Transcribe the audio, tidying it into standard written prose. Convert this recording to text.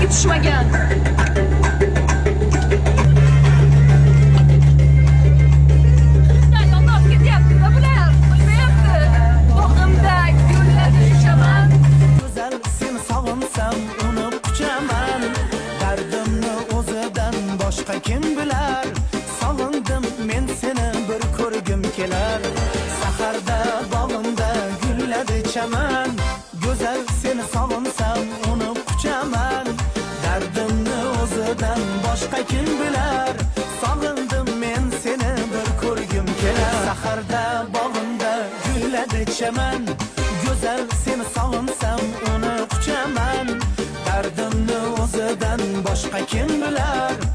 ko'zimga tushmagan. Yonib ketyapti-da bular. Bilmayapti. Bog'imda gullarni uchaman. Go'zal seni sog'insam uni quchaman. Dardimni o'zidan boshqa kim bilar? Sog'indim men seni bir ko'rgim kelar. Saharda bog'imda gullar ichaman. Go'zal seni sog'insam uni quchaman. Dardimni o'zidan boshqa kim bilar? Sog'indim men seni bir ko'rgim kelar. Saharda bog'imda gullar ichaman. Go'zal seni sog'insam uni quchaman. Dardimni o'zidan boshqa kim bilar?